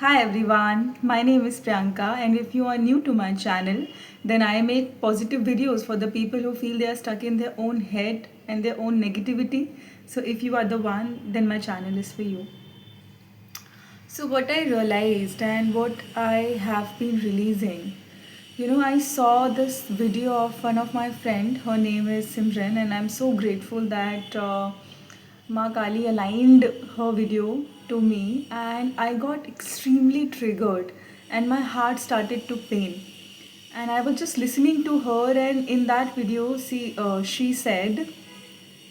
Hi everyone, my name is Priyanka, and if you are new to my channel, then I make positive videos for the people who feel they are stuck in their own head and their own negativity. So if you are the one, then my channel is for you. So what I realized and what I have been releasing, I saw this video of one of my friend. Her name is Simran, and I'm so grateful that Ma Kali aligned her video to me, and I got extremely triggered, and my heart started to pain. And I was just listening to her, and in that video, she said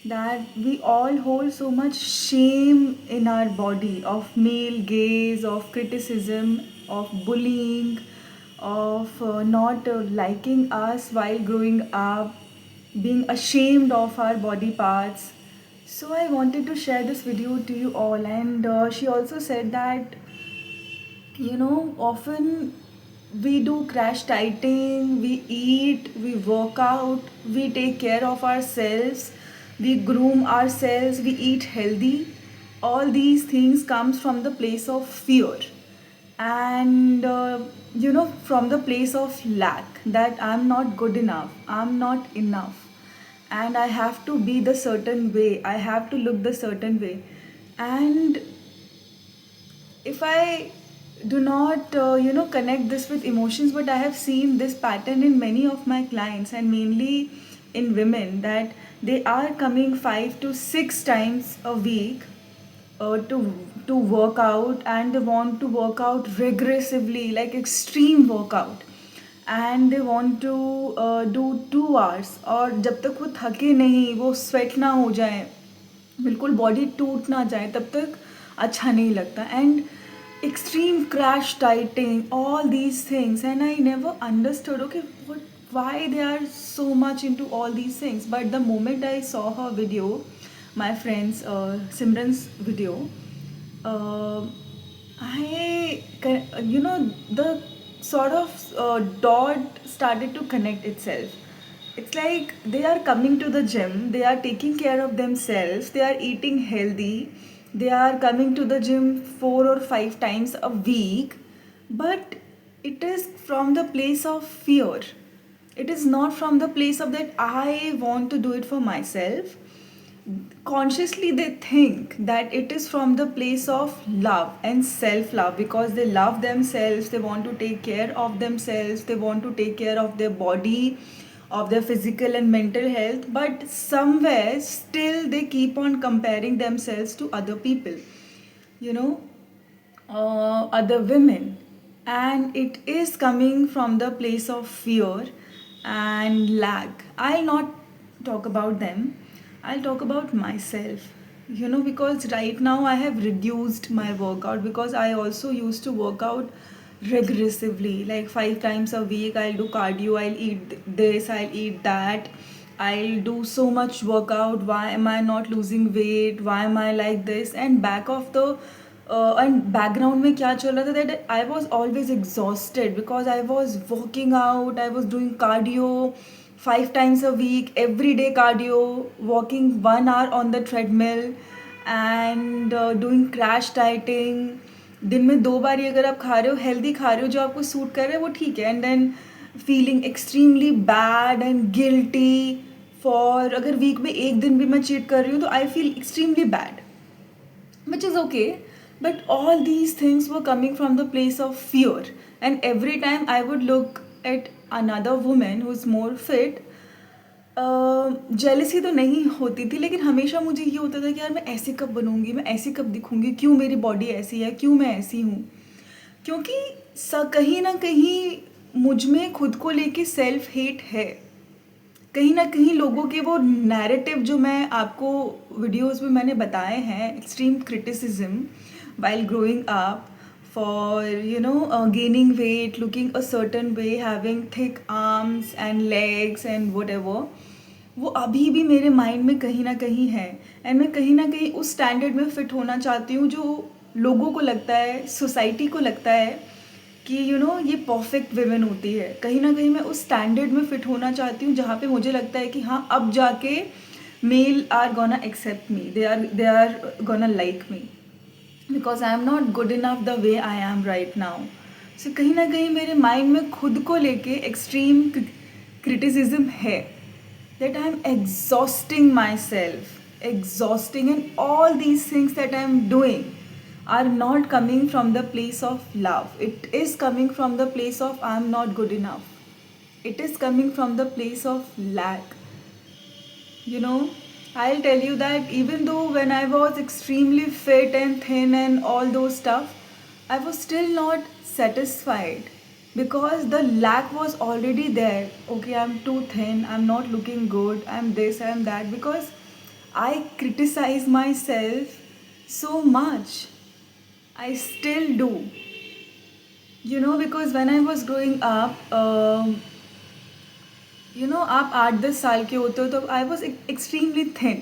that we all hold so much shame in our body of male gaze, of criticism, of bullying, of not liking us while growing up, being ashamed of our body parts. So I wanted to share this video to you all, and she also said that often we do crash dieting, we eat, we work out, we take care of ourselves, we groom ourselves, we eat healthy. All these things comes from the place of fear, and from the place of lack, that I'm not good enough, I'm not enough, and I have to be the certain way, I have to look the certain way. And if I do not connect this with emotions, but I have seen this pattern in many of my clients, and mainly in women, that they are coming 5 to 6 times a week to work out, and they want to work out regressively, like extreme workout, and they want to do 2 hours, और जब तक वो थके नहीं, वो sweat ना हो जाए, बिल्कुल बॉडी टूट ना जाए, तब तक अच्छा नहीं लगता. And extreme crash dieting, all these things, and I never understood, okay, why they are so much into all these things. But the moment I saw her video, my friend's Simran's video, uh, the sort of dot started to connect itself. It's like they are coming to the gym, they are taking care of themselves, they are eating healthy, they are coming to the gym 4 or 5 times a week, but it is from the place of fear. It is not from the place of that I want to do it for myself. Consciously they think that it is from the place of love and self love, because they love themselves, they want to take care of themselves, they want to take care of their body, of their physical and mental health, but somewhere still they keep on comparing themselves to other people, you know other women, and it is coming from the place of fear and lack. I'll not talk about them, I'll talk about myself. Because right now I have reduced my workout, because I also used to work out regressively, like 5 times a week. I'll do cardio, I'll eat this, I'll eat that, I'll do so much workout. Why am I not losing weight? Why am I like this? And back of the and background में क्या चल रहा था, that I was always exhausted, because I was working out, I was doing cardio 5 times a week, every day cardio, walking 1 hour on the treadmill, and doing crash dieting. दिन में 2 बार ही अगर आप खा रहे हो, हेल्दी खा रहे हो, जो आपको सूट कर रहा है वो ठीक है, and than feeling extremely bad and guilty for, अगर वीक में एक दिन भी मैं चीट कर रही हूँ तो I feel extremely bad, which is okay. But all these things were coming from the place of fear, and every time I would look at another woman who's more fit, jealousy तो नहीं होती थी, लेकिन हमेशा मुझे ये होता था कि यार मैं ऐसे कब बनूंगी, मैं ऐसे कब दिखूंगी, क्यों मेरी बॉडी ऐसी है, क्यों मैं ऐसी हूँ. क्योंकि कहीं ना कहीं मुझ में खुद को लेके सेल्फ हेट है. कहीं ना कहीं लोगों के वो नैरेटिव जो मैं आपको वीडियोस में मैंने बताए हैं, extreme criticism while growing up, for gaining weight, looking a certain way, having thick arms and legs and whatever, वो अभी भी मेरे माइंड में कहीं ना कहीं है. एंड मैं कहीं ना कहीं उस स्टैंडर्ड में फिट होना चाहती हूँ जो लोगों को लगता है, सोसाइटी को लगता है कि ये परफेक्ट वुमेन होती है. कहीं ना कहीं मैं उस स्टैंडर्ड में फिट होना चाहती हूँ जहाँ पे मुझे लगता है कि हाँ, अब जाके male are gonna accept me, they are gonna like me. Because I am not good enough the way I am right now. So कहीं ना कहीं मेरे माइंड में खुद को लेके एक्सट्रीम क्रिटिसिज्म है, that I'm exhausting myself, exhausting, and all these things that I'm doing are not coming from the place of love. It is coming from the place of I'm not good enough. It is coming from the place of lack. You know, I'll tell you that even though when I was extremely fit and thin and all those stuff, I was still not satisfied because the lack was already there. Okay, I'm too thin, I'm not looking good, I'm this, I'm that, because I criticize myself so much. I still do. Because when I was growing up, आप 8-10 साल के होते हो तो I was extremely thin.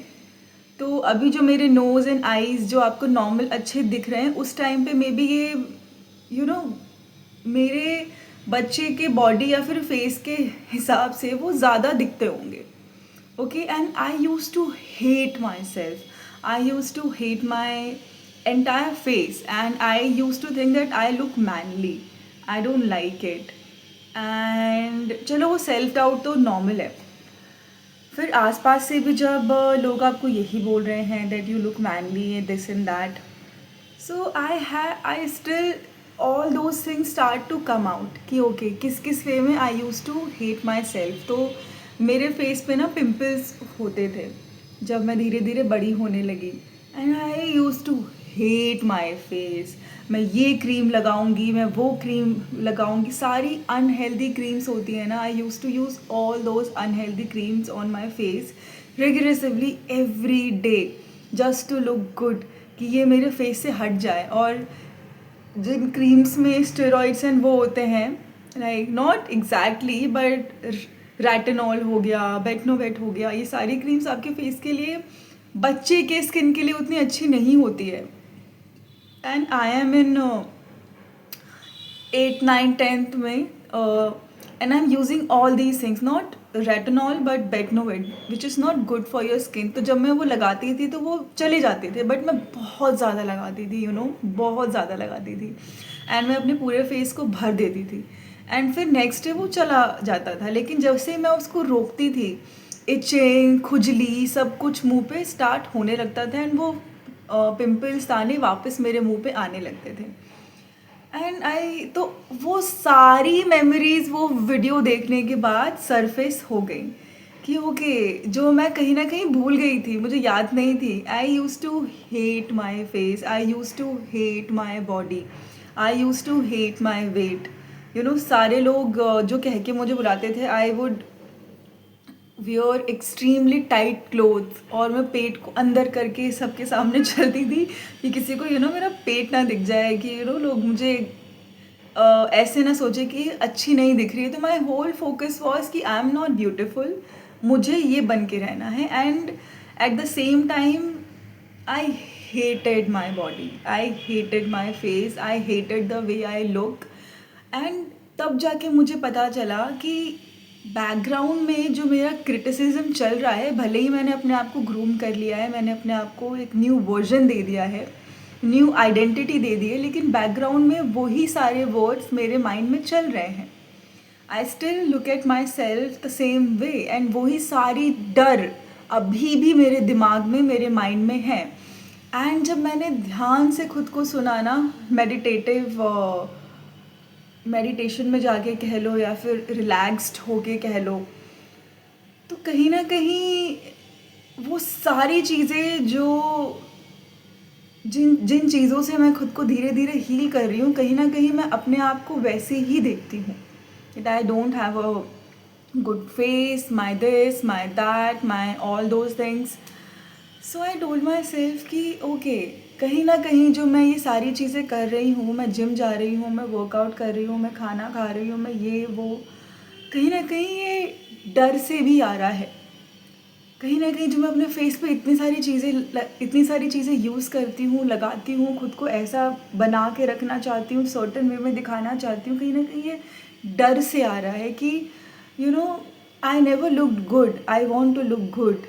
तो अभी जो मेरे नोज़ एंड आईज़ जो आपको नॉर्मल अच्छे दिख रहे हैं, उस टाइम पे मे बी ये यू नो मेरे बच्चे के बॉडी या फिर फेस के हिसाब से वो ज़्यादा दिखते होंगे. Okay, and I used to hate myself. I used to hate my entire face, and I used to think that I look manly. I don't like it. And चलो वो सेल्फ डाउट तो normal है. फिर आसपास से भी जब लोग आपको यही बोल रहे हैं that you look mainly this and that, so I still all those things start to come out कि ओके किस किस वे में I used to hate myself. तो मेरे फेस पे ना पिम्पल्स होते थे जब मैं धीरे धीरे बड़ी होने लगी, and I used to hate my face. मैं ये क्रीम लगाऊंगी, मैं वो क्रीम लगाऊंगी, सारी अनहेल्दी क्रीम्स होती हैं ना. I used to use all those unhealthy creams on my face regressively every day just to look good, कि ये मेरे फेस से हट जाए. और जिन क्रीम्स में स्टेरॉइड्स एंड वो होते हैं, like not exactly but retinol हो गया, बेटनोवेट हो गया, ये सारी क्रीम्स आपके फेस के लिए, बच्चे के स्किन के लिए उतनी अच्छी नहीं होती है. And I am in 8th 9th 10th में, and I am using all these things, not retinol but Betnovate which is not good for your skin. तो जब मैं वो लगाती थी तो वो चले जाते थे, बट मैं बहुत ज़्यादा लगाती थी, बहुत ज़्यादा लगाती थी, एंड मैं अपने पूरे फेस को भर देती थी, एंड फिर नेक्स्ट डे वो चला जाता था. लेकिन जब से मैं उसको रोकती थी, इचिंग, खुजली, सब कुछ मुंह पे स्टार्ट होने लगता था, एंड वो पिंपल्स दाने वापस मेरे मुंह पे आने लगते थे. एंड तो वो सारी मेमोरीज वो वीडियो देखने के बाद सरफेस हो गई कि ओके जो मैं कहीं ना कहीं भूल गई थी, मुझे याद नहीं थी. I used to hate my face, I used to hate my body, I used to hate my weight. सारे लोग जो कह के मुझे बुलाते थे, I would wear extremely tight clothes, और मैं पेट को अंदर करके सबके सामने चलती थी कि किसी को मेरा पेट ना दिख जाए, कि लोग मुझे ऐसे ना सोचे कि अच्छी नहीं दिख रही है. तो माई होल फोकस वॉज कि आई एम नॉट ब्यूटिफुल, मुझे ये बन के रहना है. And at the same time I hated my body, I hated my face, I hated the way I look. And तब जाके मुझे पता चला कि बैकग्राउंड में जो मेरा क्रिटिसिज्म चल रहा है, भले ही मैंने अपने आप को ग्रूम कर लिया है, मैंने अपने आप को एक न्यू वर्जन दे दिया है, न्यू आइडेंटिटी दे दी है, लेकिन बैकग्राउंड में वही सारे वर्ड्स मेरे माइंड में चल रहे हैं. I still look at my self the same way, and वही सारी डर अभी भी मेरे दिमाग में, मेरे माइंड में है. एंड जब मैंने ध्यान से खुद को सुना ना, मेडिटेशन में जाके कह लो या फिर रिलैक्स्ड होके कह लो, तो कहीं ना कहीं वो सारी चीज़ें जो जिन जिन चीज़ों से मैं खुद को धीरे धीरे हील कर रही हूँ, कहीं ना कहीं मैं अपने आप को वैसे ही देखती हूँ. that I don't have a good face, my this, my that, my all those things. So I told myself कि okay, कहीं ना कहीं जो मैं ये सारी चीज़ें कर रही हूँ, मैं जिम जा रही हूँ, मैं वर्कआउट कर रही हूँ, मैं खाना खा रही हूँ, मैं ये वो, कहीं ना कहीं ये डर से भी आ रहा है. कहीं ना कहीं जो मैं अपने फेस पे इतनी सारी चीज़ें यूज़ करती हूँ, लगाती हूँ, खुद को ऐसा बना के रखना चाहती हूँ, सर्टन वे में दिखाना चाहती हूँ, कहीं ना कहीं ये डर से आ रहा है कि I never looked good, I want to look good.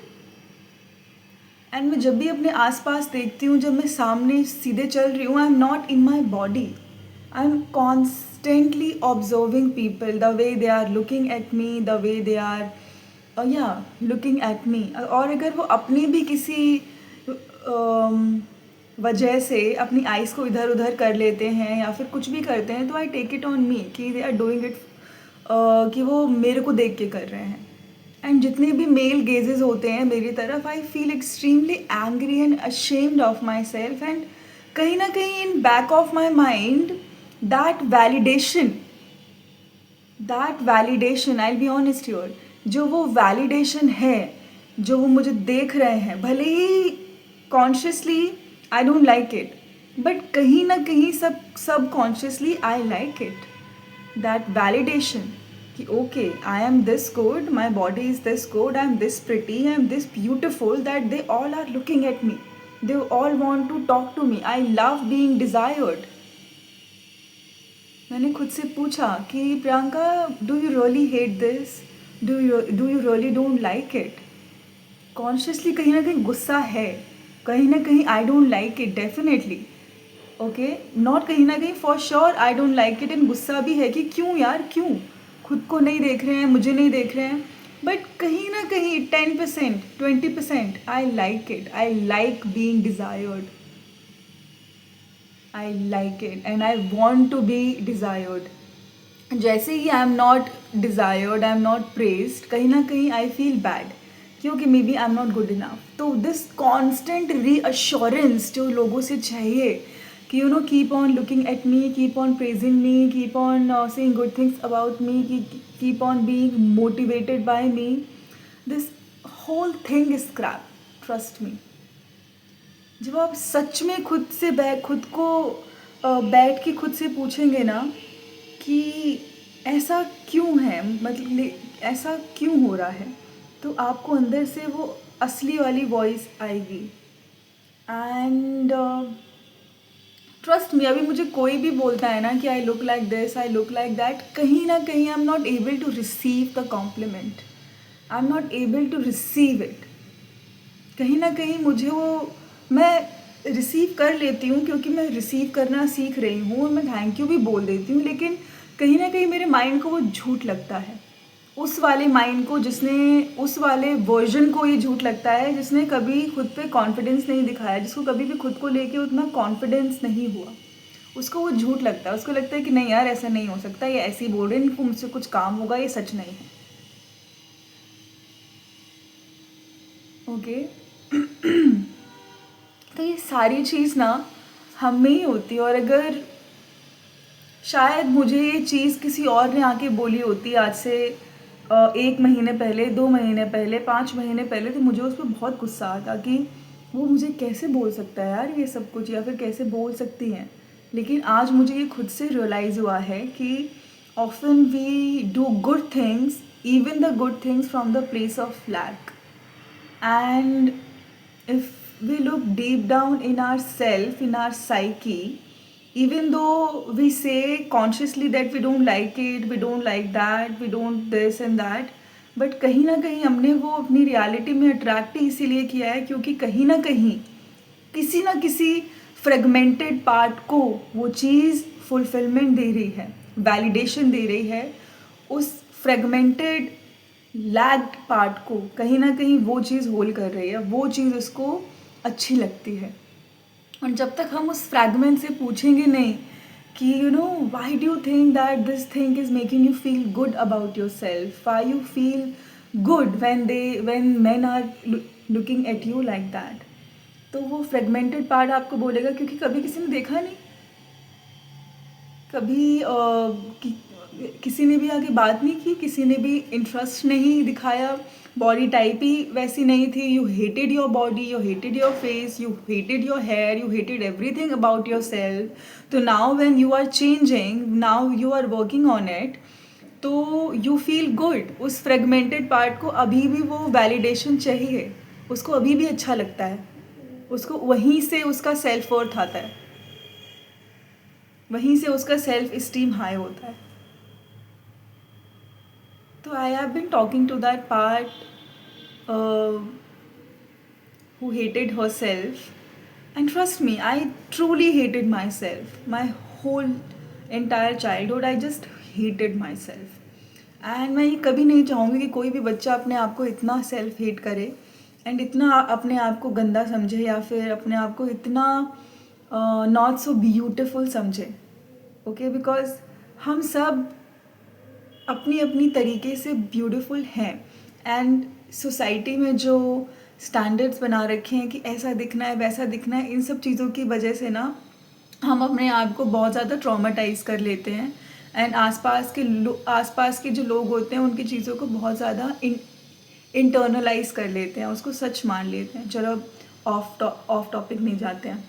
And मैं जब भी अपने आसपास देखती हूँ, जब मैं सामने सीधे चल रही हूँ, I am not in my body, I am constantly observing people, the way they are looking at me, the way they are या लुकिंग एट मी। और अगर वो अपनी भी किसी वजह से अपनी आइज़ को इधर उधर कर लेते हैं या फिर कुछ भी करते हैं, तो I take it on me कि दे आर डूइंग इट, कि वो मेरे को देख के कर रहे हैं। एंड जितने भी मेल गेजेस होते हैं मेरी तरफ, I feel extremely angry and ashamed of my self. And कहीं ना कहीं in back of my mind that validation I be honest your, जो वो वैलिडेशन है, जो वो मुझे देख रहे हैं, भले ही consciously I don't like it, but कहीं ना कहीं subconsciously I like it, that validation कि okay, I am this good, my body is this good, I am this pretty, I am this beautiful, that they all are looking at me, they all want to talk to me, I love being desired। मैंने खुद से पूछा कि Priyanka, do you really hate this, do you really don't like it? Consciously कहीं ना कहीं गुस्सा है, कहीं ना कहीं आई don't like it definitely, okay, not कहीं ना कहीं, for sure I don't like it. And गुस्सा भी है कि क्यों यार, क्यों खुद को नहीं देख रहे हैं, मुझे नहीं देख रहे हैं, बट कहीं ना कहीं 10% 20% I like it, I like being desired, I like it and I want to be desired. जैसे ही I am not desired, I am not praised, कहीं ना कहीं आई फील बैड, क्योंकि maybe I am not good enough. तो this constant reassurance जो लोगों से चाहिए कि you know keep on looking at me, keep on praising me, keep on saying good things about me, keep on being motivated by me, this whole thing is crap, trust me. जब आप सच में खुद को बैठ के खुद से पूछेंगे ना कि ऐसा क्यों है, मतलब ऐसा क्यों हो रहा है, तो आपको अंदर से वो असली वाली वॉइस आएगी। एंड ट्रस्ट मी, अभी मुझे कोई भी बोलता है ना कि I look like this, I look like that, कहीं ना कहीं I am not able to receive the compliment, I am not able to receive it. कहीं ना कहीं मुझे वो, मैं रिसीव कर लेती हूँ क्योंकि मैं रिसीव करना सीख रही हूँ और मैं थैंक यू भी बोल देती हूँ, लेकिन कहीं ना कहीं मेरे माइंड को वो झूठ लगता है, उस वाले माइंड को जिसने, उस वाले वर्जन को ये झूठ लगता है जिसने कभी खुद पे कॉन्फिडेंस नहीं दिखाया, जिसको कभी भी खुद को लेके उतना कॉन्फिडेंस नहीं हुआ, उसको वो झूठ लगता है। उसको लगता है कि नहीं यार, ऐसा नहीं हो सकता, ये ऐसे ही बोल रहे हैं, इनको मुझसे कुछ काम होगा, ये सच नहीं है, ओके। तो ये सारी चीज़ ना हम में ही होती है। और अगर शायद मुझे ये चीज़ किसी और ने आके बोली होती आज से 1 महीने पहले, 2 महीने पहले, 5 महीने पहले, तो मुझे उस पर बहुत गुस्सा आता कि वो मुझे कैसे बोल सकता है यार ये सब कुछ, या फिर कैसे बोल सकती हैं। लेकिन आज मुझे ये खुद से रियलाइज़ हुआ है कि often we do good things, even the good things from the place of lack. And if we look deep down in ourself, in our psyche, even though we say consciously that we don't like it, we don't like that, we don't this and that, but कहीं ना कहीं हमने वो अपनी reality में attract ही इसीलिए किया है क्योंकि कहीं ना कहीं किसी ना किसी फ्रेगमेंटेड पार्ट को वो चीज़ फुलफिलमेंट दे रही है, वैलिडेशन दे रही है। उस फ्रेगमेंटेड लैग्ड पार्ट को कहीं ना कहीं वो चीज़ होल्ड कर रही है, वो चीज़ उसको अच्छी लगती है। और जब तक हम उस फ्रैगमेंट से पूछेंगे नहीं कि you know why do you think that this thing is making you feel good about yourself, why you feel good when men are looking at you like that, तो वो फ्रेगमेंटेड पार्ट आपको बोलेगा क्योंकि कभी किसी ने देखा नहीं, कभी किसी ने भी आगे बात नहीं की, किसी ने भी इंटरेस्ट नहीं दिखाया, बॉडी टाइप ही वैसी नहीं थी, you hated your body, you hated your face, you hated your hair, you hated everything about yourself. तो now when you are changing, now you are working on it, तो you feel good. उस fragmented part को अभी भी वो validation चाहिए, उसको अभी भी अच्छा लगता है, उसको वहीं से उसका सेल्फ वर्थ आता है, वहीं से उसका सेल्फ इस्टीम हाई होता है। तो I have been talking to that part who hated herself. And trust me, I truly hated myself. My whole entire childhood, I just hated myself. And मैं ये कभी नहीं चाहूँगी कि कोई भी बच्चा अपने आप को इतना सेल्फ हेट करे एंड इतना अपने आप को गंदा समझे या फिर अपने आप को इतना नॉट सो ब्यूटिफुल समझे. ओके, बिकॉज हम सब अपनी अपनी तरीके से ब्यूटीफुल हैं. एंड सोसाइटी में जो स्टैंडर्ड्स बना रखे हैं कि ऐसा दिखना है वैसा दिखना है, इन सब चीज़ों की वजह से ना हम अपने आप को बहुत ज़्यादा ट्रॉमाटाइज कर लेते हैं. एंड आसपास के जो लोग होते हैं उनकी चीज़ों को बहुत ज़्यादा इंटरनलाइज कर लेते हैं, उसको सच मान लेते हैं. चलो ऑफ टॉपिक नहीं जाते हैं.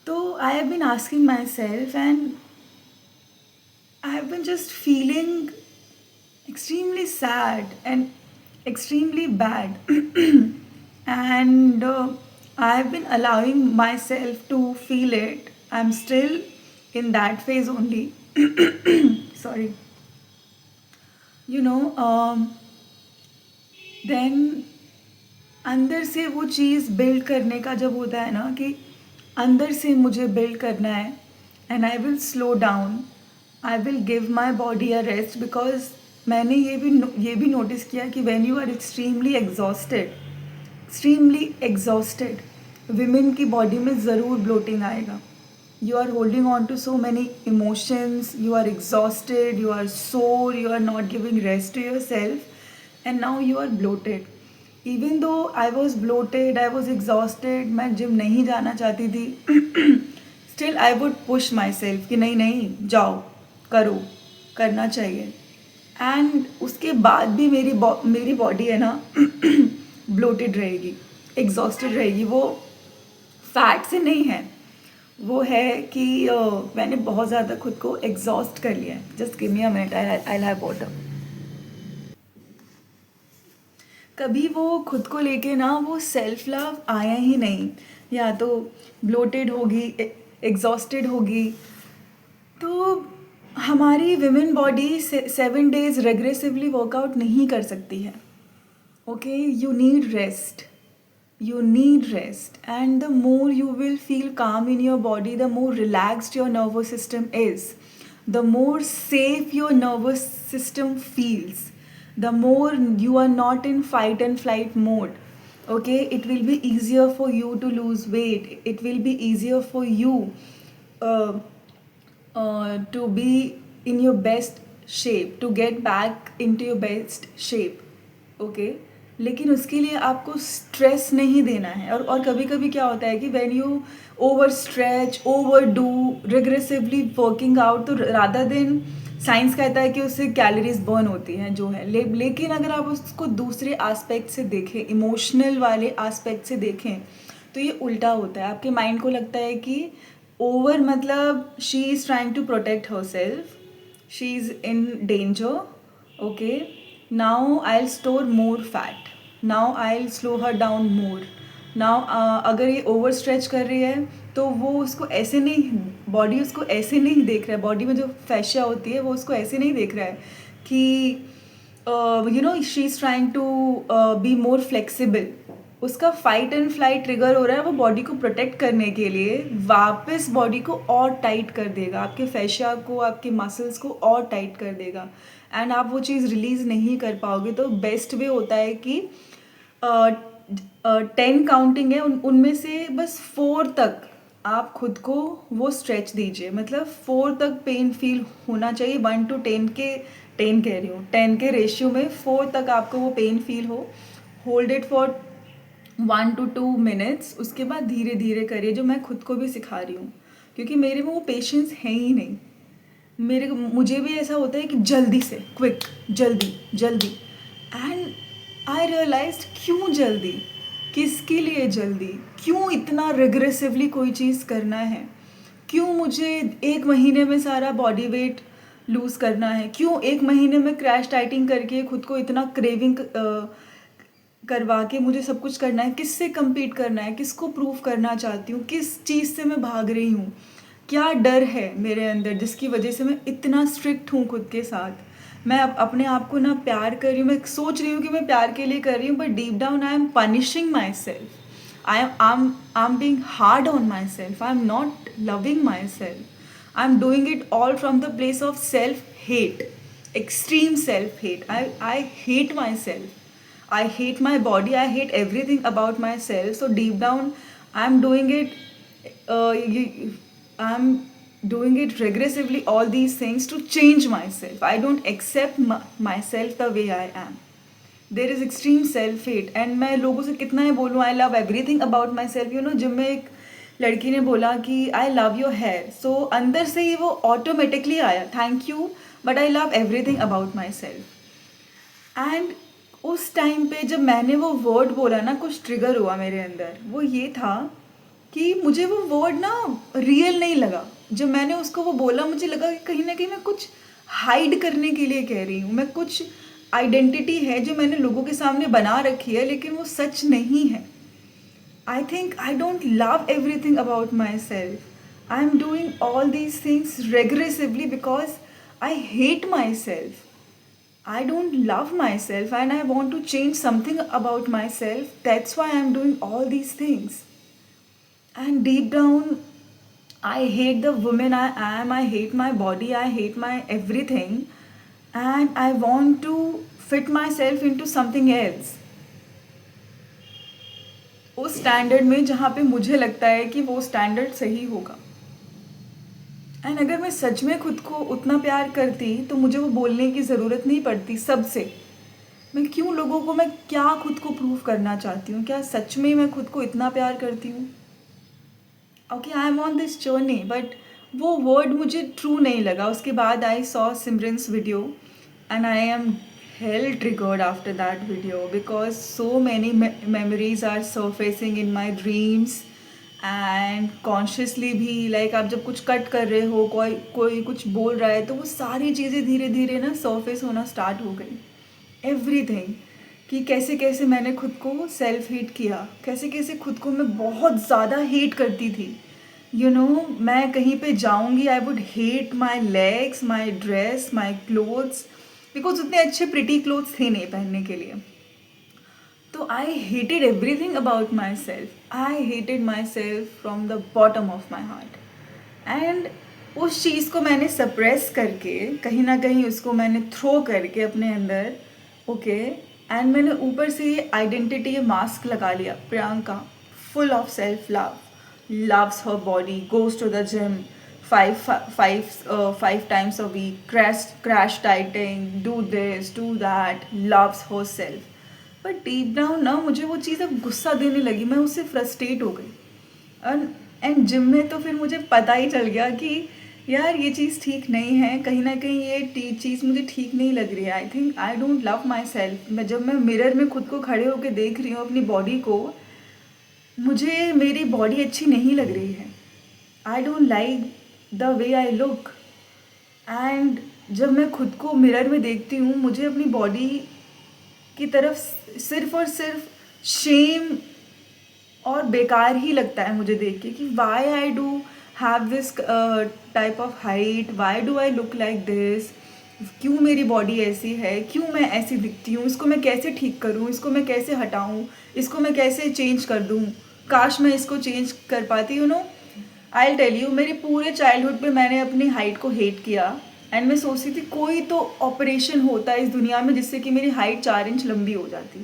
तो I have been asking myself and I have been just feeling extremely sad and extremely bad. And I have been allowing myself to feel it. I'm still in that phase only. Sorry. Then अंदर से वो चीज़ build करने का जब होता है ना कि अंदर से मुझे बिल्ड करना है and I will slow down, I will give my body a rest. Because मैंने ये भी नोटिस किया कि when you are extremely exhausted women की बॉडी में ज़रूर ब्लोटिंग आएगा. You are holding on to so many emotions, you are exhausted, you are sore, you are not giving rest to yourself, and now you are bloated. Even though I was bloated, I was exhausted, मैं gym नहीं जाना चाहती थी, still I would push myself कि नहीं जाओ, करो, करना चाहिए. एंड उसके बाद भी मेरी बॉडी है ना ब्लोटेड रहेगी, एग्जॉस्टेड रहेगी. वो फैट से नहीं है, वो है कि मैंने बहुत ज़्यादा खुद को एग्जॉस्ट कर लिया है. Just give me a minute, I have water. कभी वो खुद को लेके ना वो सेल्फ लव आया ही नहीं. या तो ब्लोटेड होगी, एग्जॉस्टेड होगी. तो हमारी विमेन बॉडी 7 days रेग्रेसिवली वर्कआउट नहीं कर सकती है. Okay, you need rest. You need rest, and the more you will feel calm in your body, the more relaxed your nervous system is, the more safe your nervous system feels, the more you are not in fight and flight mode. Okay, it will be easier for you to lose weight, it will be easier for you to be in your best shape, to get back into your best shape. Okay, लेकिन उसके लिए आपको stress नहीं देना है. और कभी कभी क्या होता है कि when you over stretch, overdo regressively working out, तो रादर देन साइंस कहता है कि उससे कैलोरीज बर्न होती हैं जो है. लेकिन अगर आप उसको दूसरे आस्पेक्ट से देखें, इमोशनल वाले आस्पेक्ट से देखें, तो ये उल्टा होता है. आपके माइंड को लगता है कि ओवर मतलब she is trying to protect herself, she is in danger. Okay, now I'll store more fat, now I'll slow her down more. now अगर ये ओवर स्ट्रेच कर रही है तो वो उसको ऐसे नहीं, बॉडी उसको ऐसे नहीं देख रहा है, बॉडी में जो फैशिया होती है वो उसको ऐसे नहीं देख रहा है कि she is trying to be more flexible. उसका फाइट एंड फ्लाइट ट्रिगर हो रहा है, वो बॉडी को प्रोटेक्ट करने के लिए वापस बॉडी को और टाइट कर देगा, आपके फैशिया को, आपके मसल्स को और टाइट कर देगा. एंड आप वो चीज़ रिलीज़ नहीं कर पाओगे. तो बेस्ट वे होता है कि 10 काउंटिंग है, उनमें से बस 4 तक आप खुद को वो स्ट्रेच दीजिए. मतलब 4 तक पेन फील होना चाहिए. 1 to 10 के 10 कह रही हूँ, 10 के रेशियो में 4 तक आपको वो पेन फील हो. Hold it for 1 to 2 minutes. उसके बाद धीरे धीरे करिए, जो मैं खुद को भी सिखा रही हूँ, क्योंकि मेरे में वो पेशेंस है ही नहीं. मुझे भी ऐसा होता है कि जल्दी से, क्विक, जल्दी. एंड आई रियलाइज्ड क्यों जल्दी, किसके लिए जल्दी, क्यों इतना रिग्रेसिवली कोई चीज़ करना है, क्यों मुझे 1 महीने में सारा बॉडी वेट लूज़ करना है, क्यों 1 महीने में क्रैश डाइटिंग करके खुद को इतना क्रेविंग करवा के मुझे सब कुछ करना है. किससे compete करना है, किसको प्रूव करना चाहती हूँ, किस चीज़ से मैं भाग रही हूँ, क्या डर है मेरे अंदर जिसकी वजह से मैं इतना स्ट्रिक्ट हूँ खुद के साथ. मैं अपने आप को ना प्यार कर रही हूँ, मैं सोच रही हूँ कि मैं प्यार के लिए कर रही हूँ, but deep down I am punishing my self, I am being hard on my self, I am not loving my self, I am doing it all from the place of self hate, extreme self hate. I hate myself, I hate my body, I hate everything about myself. So deep down I'm doing it, I'm doing it regressively, all these things to change myself. I don't accept myself the way I am. There is extreme self hate, and मैं लोगों से कितना ही बोलूँ I love everything about my self. You know, जब मैं एक लड़की ने बोला कि आई लव योर हेयर, सो अंदर से ही वो ऑटोमेटिकली आया, thank you but I love everything about myself. And उस टाइम पे जब मैंने वो वर्ड बोला ना, कुछ ट्रिगर हुआ मेरे अंदर। वो ये था कि मुझे वो वर्ड ना रियल नहीं लगा। जब मैंने उसको वो बोला, मुझे लगा कि कहीं ना कहीं मैं कुछ हाइड करने के लिए कह रही हूँ, मैं कुछ आइडेंटिटी है जो मैंने लोगों के सामने बना रखी है, लेकिन वो सच नहीं है। I think I don't love everything about myself, I am doing all these things regressively because I hate myself, I don't love myself, and I want to change something about myself. That's why I'm doing all these things. And deep down, I hate the woman I am, I hate my body, I hate my everything, and I want to fit myself into something else. उस standard में जहाँ पे मुझे लगता है कि वो standard सही होगा। एंड अगर मैं सच में खुद को उतना प्यार करती तो मुझे वो बोलने की ज़रूरत नहीं पड़ती सबसे। मैं क्यों लोगों को, मैं क्या खुद को प्रूव करना चाहती हूँ? क्या सच में मैं खुद को इतना प्यार करती हूँ? Okay, I am on this journey, but वो वर्ड मुझे ट्रू नहीं लगा। उसके बाद I saw Simran's video and I am hell triggered after that video because so many memories are surfacing in my dreams and consciously भी। Like आप जब कुछ कट कर रहे हो, कोई कोई कुछ बोल रहा है, तो वो सारी चीज़ें धीरे धीरे ना सरफेस होना स्टार्ट हो गई। एवरीथिंग, कि कैसे कैसे मैंने खुद को सेल्फ हेट किया, कैसे कैसे खुद को मैं बहुत ज़्यादा हेट करती थी। यू नो, मैं कहीं पे जाऊंगी, I would hate my legs, my dress, my clothes, because उतने अच्छे प्रिटी क्लोथ्स थे नहीं पहनने के लिए। तो I hated everything about myself, I hated my self from the bottom of my heart. And उस चीज़ को मैंने सप्रेस करके, कहीं ना कहीं उसको मैंने थ्रो करके अपने अंदर, ओके, एंड मैंने ऊपर से ये आइडेंटिटी, ये मास्क लगा लिया, Priyanka full of self love, loves her body, goes to the gym five times a week, crash dieting, do this, do that, loves herself. But deep down ना मुझे वो चीज़ अब गुस्सा देने लगी, मैं उससे फ्रस्ट्रेट हो गई। एंड जिम में तो फिर मुझे पता ही चल गया कि यार ये चीज़ ठीक नहीं है, कहीं ना कहीं ये चीज़ मुझे ठीक नहीं लग रही है। I think I don't love my self. मैं जब मैं मिरर में खुद को खड़े होकर देख रही हूँ अपनी बॉडी को, मुझे मेरी बॉडी अच्छी नहीं लग रही है। आई don't like the way I look. And जब मैं खुद को मिरर में देखती हूँ, मुझे अपनी बॉडी की तरफ सिर्फ और सिर्फ शेम और बेकार ही लगता है मुझे देख के, कि why I do have this type of height, why do I look like this, क्यों मेरी बॉडी ऐसी है, क्यों मैं ऐसी दिखती हूँ, इसको मैं कैसे ठीक करूँ, इसको मैं कैसे हटाऊँ, इसको मैं कैसे चेंज कर दूँ, काश मैं इसको चेंज कर पाती। You know, I tell you, मेरे पूरे चाइल्डहुड पे मैंने अपनी हाइट को हेट किया। एंड मैं सोचती थी कोई तो ऑपरेशन होता है इस दुनिया में जिससे कि मेरी हाइट 4 इंच लंबी हो जाती।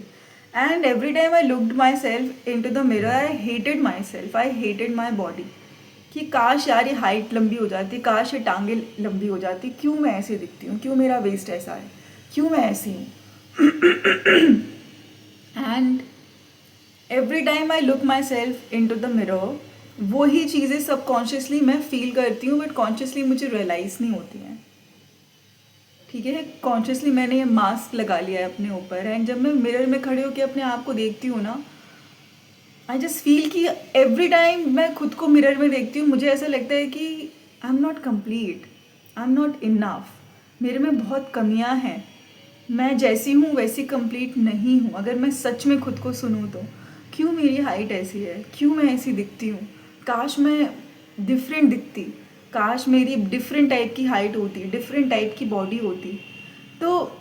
And every time I looked myself into the mirror, I hated myself, I hated my body, कि काश यार ये हाइट लंबी हो जाती, काश ये टांगे लंबी हो जाती, क्यों मैं ऐसे दिखती हूँ, क्यों मेरा वेस्ट ऐसा है, क्यों मैं ऐसी हूँ। And every time I look myself into the mirror, वही चीज़ें सबकॉन्शियसली मैं फील करती हूँ, बट कॉन्शियसली मुझे रियलाइज़ नहीं होती हैं। ठीक है, कॉन्शियसली मैंने ये मास्क लगा लिया है अपने ऊपर। एंड जब मैं मिरर में खड़े होकर अपने आप को देखती हूँ ना, आई जस्ट फील कि एवरी टाइम मैं खुद को मिरर में देखती हूँ, मुझे ऐसा लगता है कि आई am not complete, I am not enough, मेरे में बहुत कमियाँ हैं, मैं जैसी हूँ वैसी कंप्लीट नहीं हूँ। अगर मैं सच में खुद को सुनूँ तो क्यों मेरी हाइट ऐसी है, क्यों मैं ऐसी दिखती हूँ, काश मैं डिफरेंट दिखती, काश मेरी डिफरेंट टाइप की हाइट होती, डिफरेंट टाइप की बॉडी होती, तो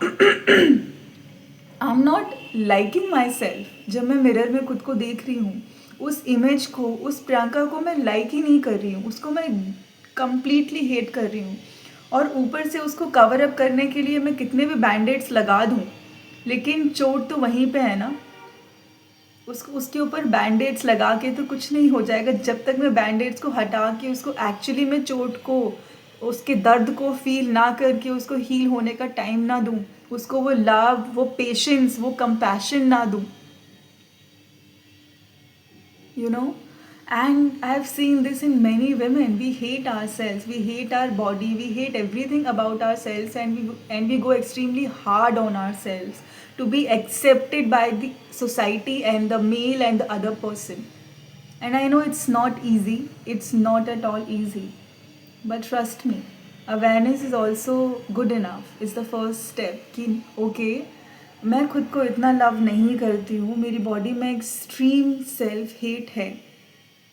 आई am not liking my self. जब मैं मिरर में खुद को देख रही हूँ, उस इमेज को, उस प्रियंका को मैं लाइक ही नहीं कर रही हूँ, उसको मैं कंप्लीटली हेट कर रही हूँ। और ऊपर से उसको कवर अप करने के लिए मैं कितने भी बैंडेड्स लगा दूँ, लेकिन चोट तो वहीं पे है ना। उसको उसके ऊपर बैंडेड्स लगा के तो कुछ नहीं हो जाएगा जब तक मैं बैंडेड्स को हटा के उसको एक्चुअली में चोट को, उसके दर्द को फील ना करके उसको हील होने का टाइम ना दूँ, उसको वो लव, वो पेशेंस, वो कंपैशन ना दूँ, you know. And I have seen this in many women. We hate ourselves, we hate our body, we hate everything about ourselves, and we go extremely hard on ourselves to be accepted by the society and the male and the other person. And I know it's not easy, it's not at all easy, but trust me, awareness is also good enough. It's the first step कि okay, मैं खुद को इतना love नहीं करती हूँ, मेरी body में एक्सट्रीम सेल्फ हेट है,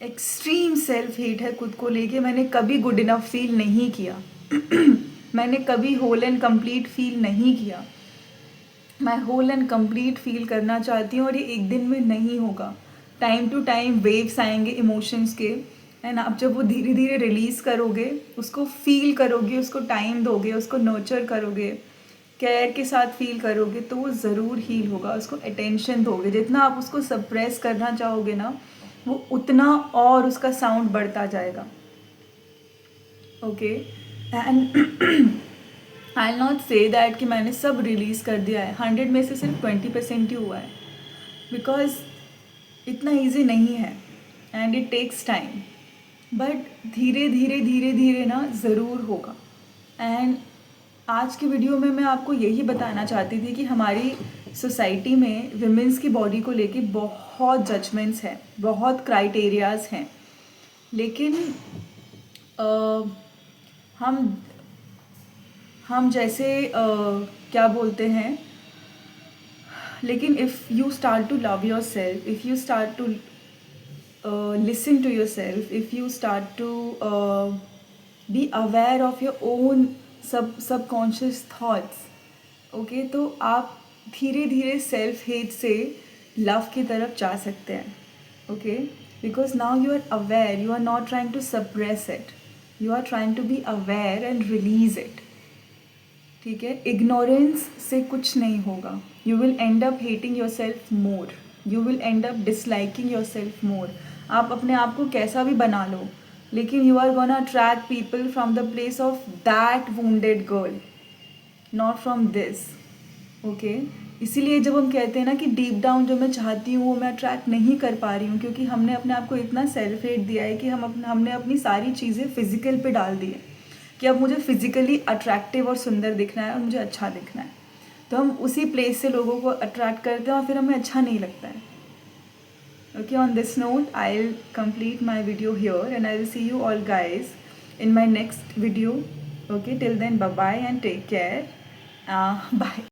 एक्सट्रीम सेल्फ हेट है खुद को लेके। मैंने कभी गुड इनफ फील नहीं किया मैंने कभी होल एंड कंप्लीट फील नहीं किया। मैं होल एंड कंप्लीट फील करना चाहती हूँ और ये एक दिन में नहीं होगा। टाइम टू टाइम वेव्स आएंगे इमोशंस के, एंड आप जब वो धीरे धीरे रिलीज़ करोगे, उसको फील करोगे, उसको टाइम दोगे, उसको नर्चर करोगे, केयर के साथ फील करोगे, तो वो ज़रूर हील होगा। उसको अटेंशन दोगे। जितना आप उसको सप्रेस करना चाहोगे ना, वो उतना और उसका साउंड बढ़ता जाएगा। Okay, and I not say that कि मैंने सब रिलीज़ कर दिया है, 100 में से सिर्फ 20% ही हुआ है, बिकॉज इतना ईजी नहीं है and it takes time. But धीरे धीरे धीरे धीरे ना ज़रूर होगा। एंड आज की वीडियो में मैं आपको यही बताना चाहती थी कि हमारी सोसाइटी में विमेंस की बॉडी को लेके बहुत जजमेंट्स हैं, बहुत क्राइटेरियाज हैं, लेकिन हम जैसे क्या बोलते हैं, लेकिन if you start to love yourself, if you start to listen to yourself, if you start to be aware of your own subconscious thoughts, okay, तो आप धीरे धीरे सेल्फ हेट से लव की तरफ जा सकते हैं। Okay, because now you are aware, you are not trying to suppress it, you are trying to be aware and release it. ठीक है, इग्नोरेंस से कुछ नहीं होगा। You will end up hating yourself more, you will end up disliking yourself more. आप अपने आप को कैसा भी बना लो, लेकिन you are gonna attract people from the place of that wounded girl, not from this. Okay, इसीलिए जब हम कहते हैं ना कि डीप डाउन जो मैं चाहती हूँ वो मैं अट्रैक्ट नहीं कर पा रही हूँ, क्योंकि हमने अपने आप को इतना सेल्फ हेट दिया है कि हमने अपनी सारी चीज़ें फिजिकल पे डाल दी है कि अब मुझे फिजिकली अट्रैक्टिव और सुंदर दिखना है और मुझे अच्छा दिखना है। तो हम उसी प्लेस से लोगों को अट्रैक्ट करते हैं और फिर हमें अच्छा नहीं लगता है। Okay, on this note, I'll complete my video here and I will see you all guys in my next video. Okay, till then, bye bye and take care. Bye.